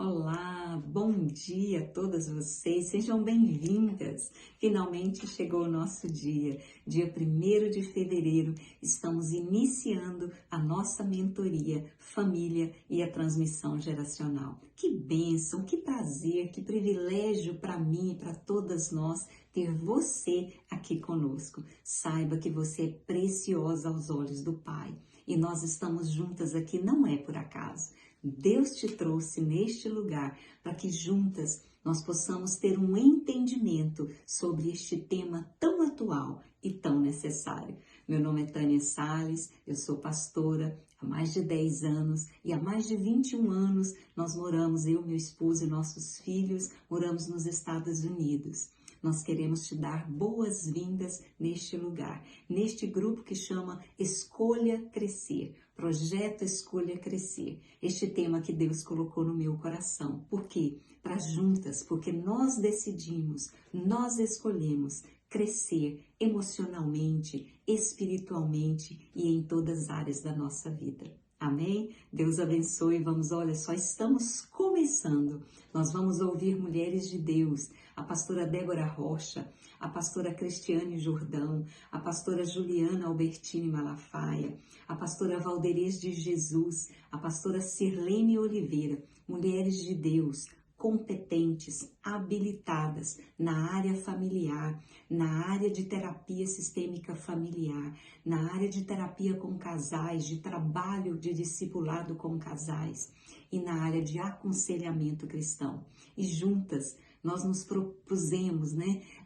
Olá, bom dia a todas vocês, sejam bem-vindas. Finalmente chegou o nosso dia 1º de fevereiro, estamos iniciando a nossa mentoria Família e a Transmissão Geracional. Que bênção, que prazer, que privilégio para mim e para todas nós ter você aqui conosco. Saiba que você é preciosa aos olhos do Pai e nós estamos juntas aqui não é por acaso. Deus te trouxe neste lugar para que juntas nós possamos ter um entendimento sobre este tema tão atual e tão necessário. Meu nome é Tânia Salles, eu sou pastora há mais de 10 anos e há mais de 21 anos nós moramos, eu, meu esposo e nossos filhos, moramos nos Estados Unidos. Nós queremos te dar boas-vindas neste lugar, neste grupo que chama Escolha Crescer, Projeto Escolha Crescer. Este tema que Deus colocou no meu coração. Por quê? Para juntas, porque nós decidimos, nós escolhemos crescer emocionalmente, espiritualmente e em todas as áreas da nossa vida. Amém? Deus abençoe. Olha, só estamos começando. Nós vamos ouvir mulheres de Deus, a pastora Débora Rocha, a pastora Cristiane Jordão, a pastora Juliana Albertini Malafaia, a pastora Valderez de Jesus, a pastora Sirlene Oliveira, mulheres de Deus, competentes, habilitadas na área familiar, na área de terapia sistêmica familiar, na área de terapia com casais, de trabalho de discipulado com casais e na área de aconselhamento cristão. E juntas nós nos propusemos,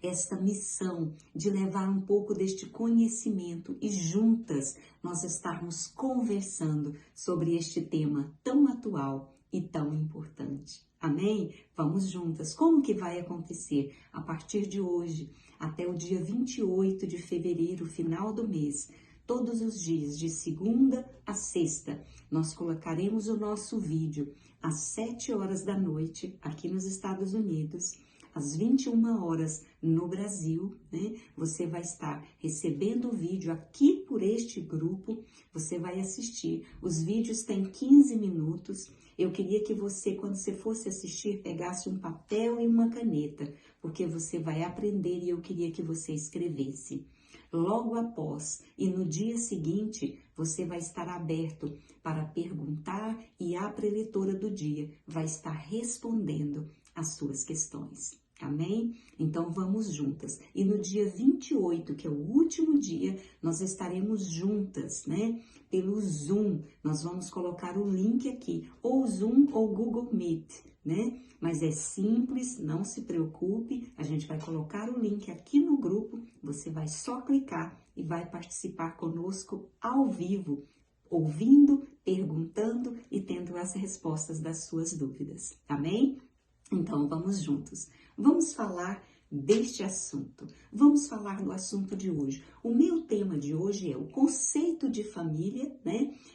esta missão de levar um pouco deste conhecimento e juntas nós estarmos conversando sobre este tema tão atual e tão importante. Amém? Vamos juntas. Como que vai acontecer? A partir de hoje, até o dia 28 de fevereiro, final do mês, todos os dias, de segunda a sexta, nós colocaremos o nosso vídeo às 7 horas da noite, aqui nos Estados Unidos, às 21 horas no Brasil, Você vai estar recebendo o vídeo aqui por este grupo, você vai assistir. Os vídeos têm 15 minutos. Eu queria que você, quando você fosse assistir, pegasse um papel e uma caneta, porque você vai aprender e eu queria que você escrevesse. Logo após e no dia seguinte, você vai estar aberto para perguntar e a preletora do dia vai estar respondendo as suas questões. Amém? Então vamos juntas. E no dia 28, que é o último dia, nós estaremos juntas, pelo Zoom. Nós vamos colocar o link aqui, ou Zoom ou Google Meet, Mas é simples, não se preocupe. A gente vai colocar o link aqui no grupo. Você vai só clicar e vai participar conosco ao vivo, ouvindo, perguntando e tendo as respostas das suas dúvidas. Amém? Então, vamos juntos. Vamos falar deste assunto. Vamos falar do assunto de hoje. O meu tema de hoje é o conceito de família,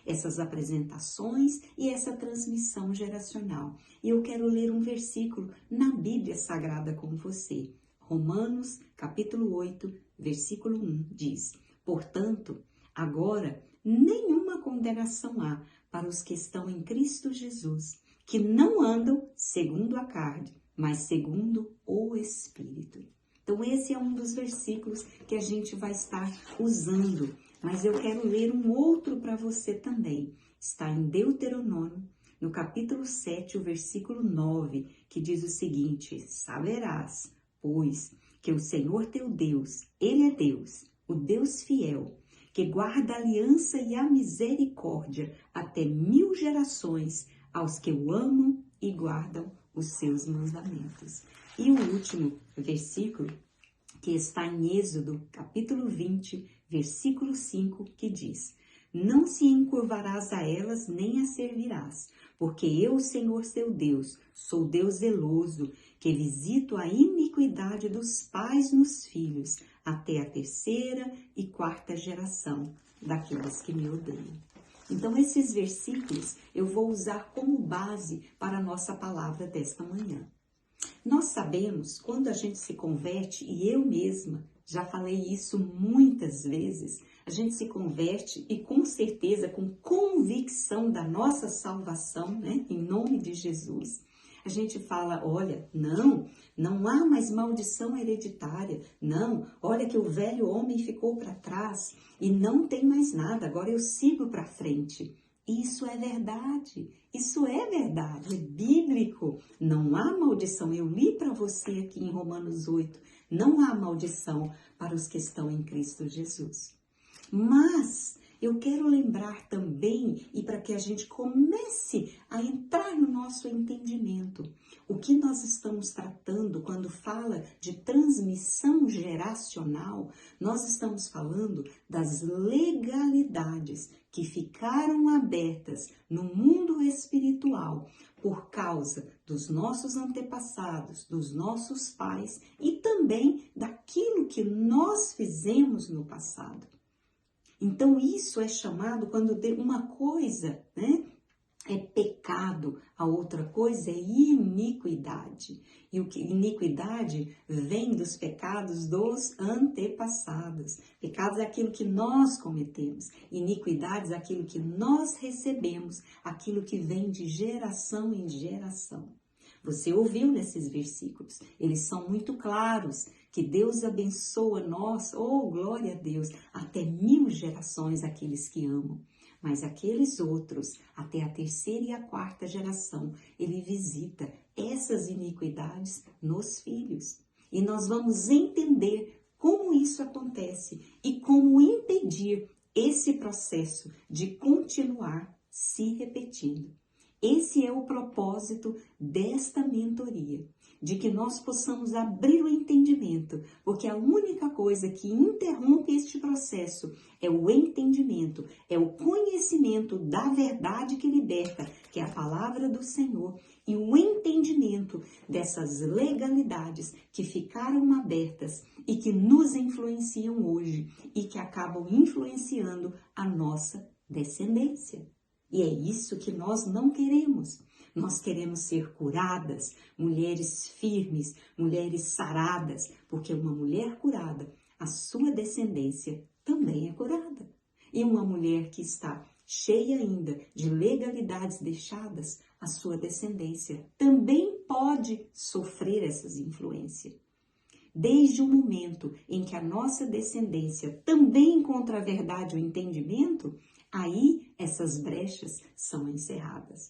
Essas apresentações e essa transmissão geracional. E eu quero ler um versículo na Bíblia Sagrada com você. Romanos, capítulo 8, versículo 1, diz: Portanto, agora nenhuma condenação há para os que estão em Cristo Jesus, que não andam segundo a carne, mas segundo o Espírito. Então esse é um dos versículos que a gente vai estar usando, mas eu quero ler um outro para você também. Está em Deuteronômio, no capítulo 7, o versículo 9, que diz o seguinte: Saberás, pois, que o Senhor teu Deus, Ele é Deus, o Deus fiel, que guarda a aliança e a misericórdia até 1000 gerações aos que o amam e guardam os seus mandamentos. E o último versículo, que está em Êxodo, capítulo 20, versículo 5, que diz: Não se encurvarás a elas, nem as servirás, porque eu, Senhor seu Deus, sou Deus zeloso, que visito a iniquidade dos pais nos filhos, até a 3ª e 4ª geração daqueles que me odeiam. Então, esses versículos eu vou usar como base para a nossa palavra desta manhã. Nós sabemos, quando a gente se converte, e eu mesma já falei isso muitas vezes, a gente se converte e com certeza, com convicção da nossa salvação, em nome de Jesus, A gente fala, olha, não há mais maldição hereditária. Não, olha que o velho homem ficou para trás e não tem mais nada, agora eu sigo para frente. Isso é verdade, é bíblico. Não há maldição. Eu li para você aqui em Romanos 8, não há maldição para os que estão em Cristo Jesus. Mas eu quero lembrar também, e para que a gente comece a entrar no nosso entendimento, o que nós estamos tratando quando fala de transmissão geracional, nós estamos falando das legalidades que ficaram abertas no mundo espiritual por causa dos nossos antepassados, dos nossos pais e também daquilo que nós fizemos no passado. Então, isso é chamado, quando uma coisa, né, é pecado, a outra coisa é iniquidade. E iniquidade vem dos pecados dos antepassados. Pecados é aquilo que nós cometemos. Iniquidades é aquilo que nós recebemos, aquilo que vem de geração em geração. Você ouviu nesses versículos, eles são muito claros, que Deus abençoa nós, glória a Deus, até 1000 gerações aqueles que amam. Mas aqueles outros, até a 3ª e a 4ª geração, ele visita essas iniquidades nos filhos. E nós vamos entender como isso acontece e como impedir esse processo de continuar se repetindo. Esse é o propósito desta mentoria, de que nós possamos abrir o entendimento, porque a única coisa que interrompe este processo é o entendimento, é o conhecimento da verdade que liberta, que é a palavra do Senhor, e o entendimento dessas legalidades que ficaram abertas e que nos influenciam hoje e que acabam influenciando a nossa descendência. E é isso que nós não queremos. Nós queremos ser curadas, mulheres firmes, mulheres saradas, porque uma mulher curada, a sua descendência também é curada. E uma mulher que está cheia ainda de legalidades deixadas, a sua descendência também pode sofrer essas influências. Desde o momento em que a nossa descendência também encontra a verdade e o entendimento, aí essas brechas são encerradas.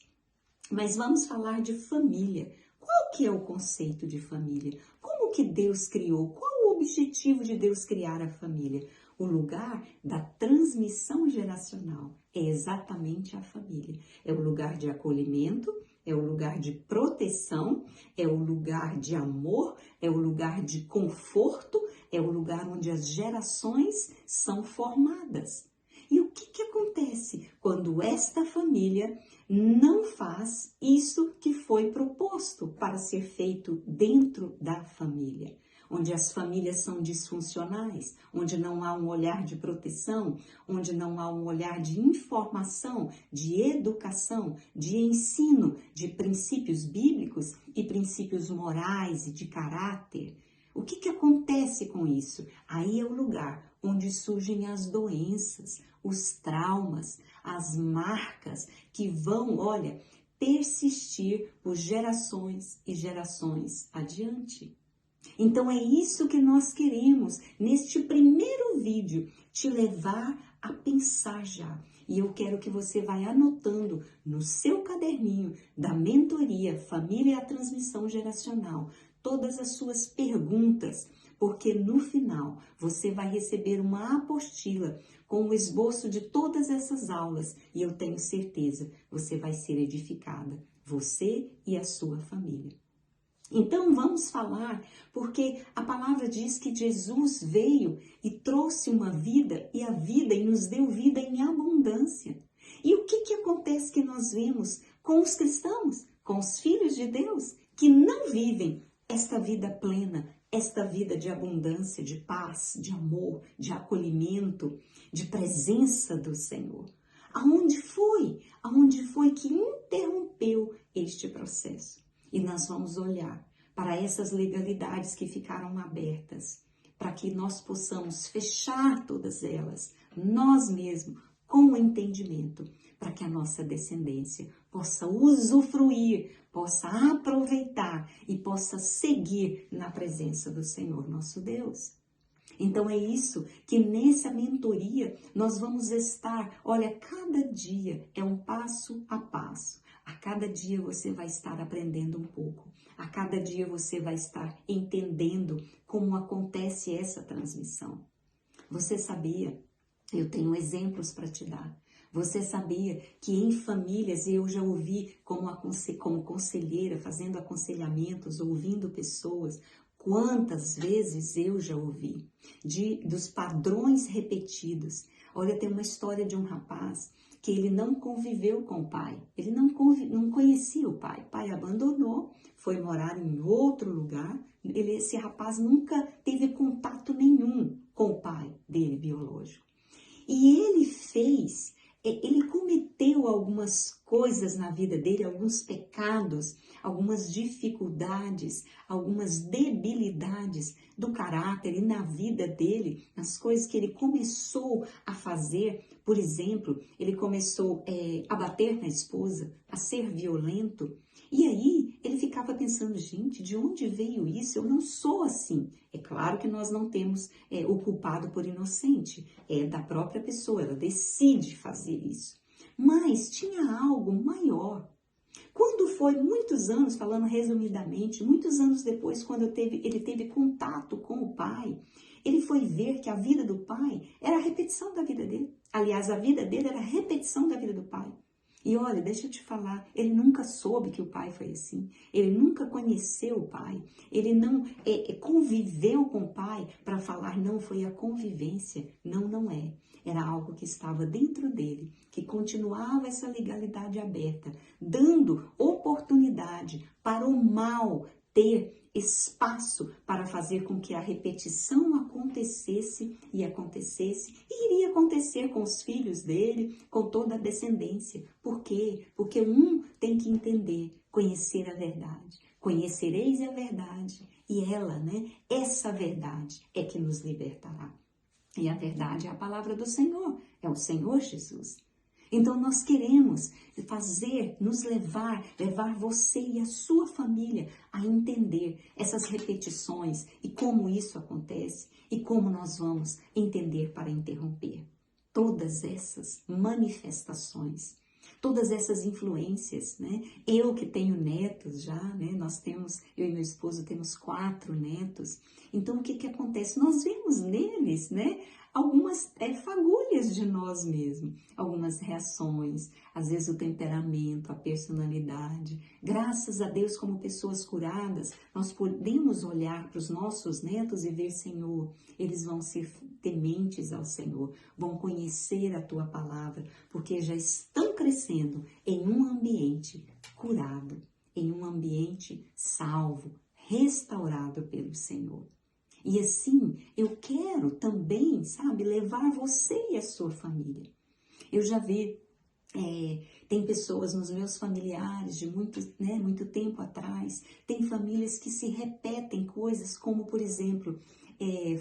Mas vamos falar de família. Qual que é o conceito de família? Como que Deus criou? Qual o objetivo de Deus criar a família? O lugar da transmissão geracional é exatamente a família. É o lugar de acolhimento, é o lugar de proteção, é o lugar de amor, é o lugar de conforto, é o lugar onde as gerações são formadas. E o que acontece quando esta família não faz isso que foi proposto para ser feito dentro da família? Onde as famílias são disfuncionais, onde não há um olhar de proteção, onde não há um olhar de informação, de educação, de ensino, de princípios bíblicos e princípios morais e de caráter. O que acontece com isso? Aí é o lugar onde surgem as doenças, os traumas, as marcas que vão, persistir por gerações e gerações adiante. Então é isso que nós queremos, neste primeiro vídeo, te levar a pensar já. E eu quero que você vá anotando no seu caderninho da mentoria Família e a Transmissão Geracional todas as suas perguntas, porque no final você vai receber uma apostila com o esboço de todas essas aulas e eu tenho certeza, você vai ser edificada, você e a sua família. Então vamos falar, porque a palavra diz que Jesus veio e trouxe uma vida e a vida e nos deu vida em abundância. E o que acontece que nós vemos com os cristãos, com os filhos de Deus, que não vivem esta vida plena, esta vida de abundância, de paz, de amor, de acolhimento, de presença do Senhor? Aonde foi que interrompeu este processo? E nós vamos olhar para essas legalidades que ficaram abertas, para que nós possamos fechar todas elas, nós mesmos, com o entendimento, para que a nossa descendência possa usufruir, possa aproveitar e possa seguir na presença do Senhor nosso Deus. Então é isso que nessa mentoria nós vamos estar, olha, cada dia é um passo a passo. A cada dia você vai estar aprendendo um pouco. A cada dia você vai estar entendendo como acontece essa transmissão. Você sabia? Eu tenho exemplos para te dar. Você sabia que em famílias, eu já ouvi como conselheira, fazendo aconselhamentos, ouvindo pessoas, quantas vezes eu já ouvi dos padrões repetidos. Olha, tem uma história de um rapaz que ele não conviveu com o pai, ele não conhecia o pai abandonou, foi morar em outro lugar, esse rapaz nunca teve contato nenhum com o pai dele biológico. E ele cometeu algumas coisas na vida dele, alguns pecados, algumas dificuldades, algumas debilidades do caráter e na vida dele, nas coisas que ele começou a fazer. Por exemplo, ele começou a bater na esposa, a ser violento. E aí ele ficava pensando, gente, de onde veio isso? Eu não sou assim. É claro que nós não temos o culpado por inocente, é da própria pessoa, ela decide fazer isso. Mas tinha algo maior. Quando foi muitos anos, falando resumidamente, muitos anos depois, quando ele teve contato com o pai, ele foi ver que a vida do pai era a repetição da vida dele. Aliás, a vida dele era a repetição da vida do pai. E olha, deixa eu te falar, ele nunca soube que o pai foi assim, ele nunca conheceu o pai, ele não conviveu com o pai para falar, não, foi a convivência. Não, não é. Era algo que estava dentro dele, que continuava essa legalidade aberta, dando oportunidade para o mal ter espaço para fazer com que a repetição acontecesse e iria acontecer com os filhos dele, com toda a descendência. Por quê? Porque um tem que entender, conhecer a verdade. Conhecereis a verdade e ela, essa verdade é que nos libertará. E a verdade é a palavra do Senhor, é o Senhor Jesus. Então nós queremos levar você e a sua família a entender essas repetições e como isso acontece e como nós vamos entender para interromper todas essas manifestações, todas essas influências, Eu que tenho netos já, eu e meu esposo temos 4 netos. Então o que acontece? Nós vemos neles, algumas fagulhas de nós mesmos, algumas reações, às vezes o temperamento, a personalidade. Graças a Deus, como pessoas curadas, nós podemos olhar para os nossos netos e ver, Senhor, eles vão ser tementes ao Senhor, vão conhecer a Tua palavra, porque já estão crescendo em um ambiente curado, em um ambiente salvo, restaurado pelo Senhor. E assim, eu quero também, levar você e a sua família. Eu já vi, tem pessoas nos meus familiares de muito tempo atrás, tem famílias que se repetem coisas como, por exemplo,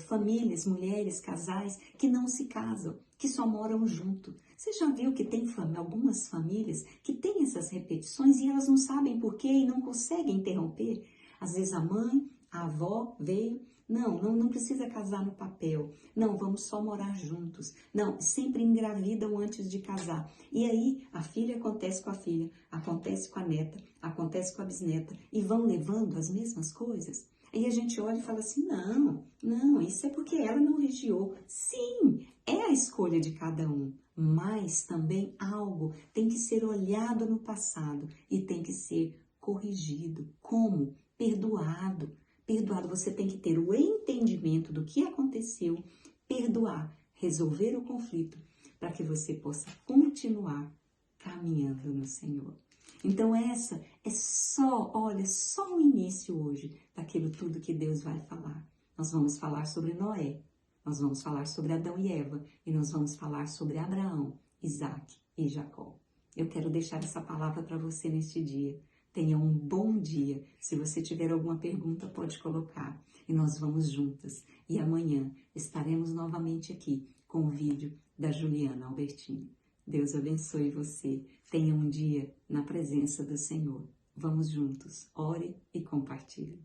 famílias, mulheres, casais que não se casam, que só moram junto. Você já viu que tem algumas famílias que têm essas repetições e elas não sabem por quê e não conseguem interromper? Às vezes a mãe, a avó veio, não precisa casar no papel. Não, vamos só morar juntos. Não, sempre engravidam antes de casar. E aí, a filha acontece com a filha, acontece com a neta, acontece com a bisneta. E vão levando as mesmas coisas. Aí a gente olha e fala assim, não, isso é porque ela não vigiou. Sim, é a escolha de cada um. Mas também algo tem que ser olhado no passado e tem que ser corrigido. Como? Perdoado. Perdoado, você tem que ter o entendimento do que aconteceu, perdoar, resolver o conflito, para que você possa continuar caminhando no Senhor. Então essa é só o início hoje daquilo tudo que Deus vai falar. Nós vamos falar sobre Noé, nós vamos falar sobre Adão e Eva, e nós vamos falar sobre Abraão, Isaac e Jacó. Eu quero deixar essa palavra para você neste dia. Tenha um bom dia. Se você tiver alguma pergunta, pode colocar. E nós vamos juntas. E amanhã estaremos novamente aqui com o vídeo da Juliana Albertini. Deus abençoe você. Tenha um dia na presença do Senhor. Vamos juntos, ore e compartilhe.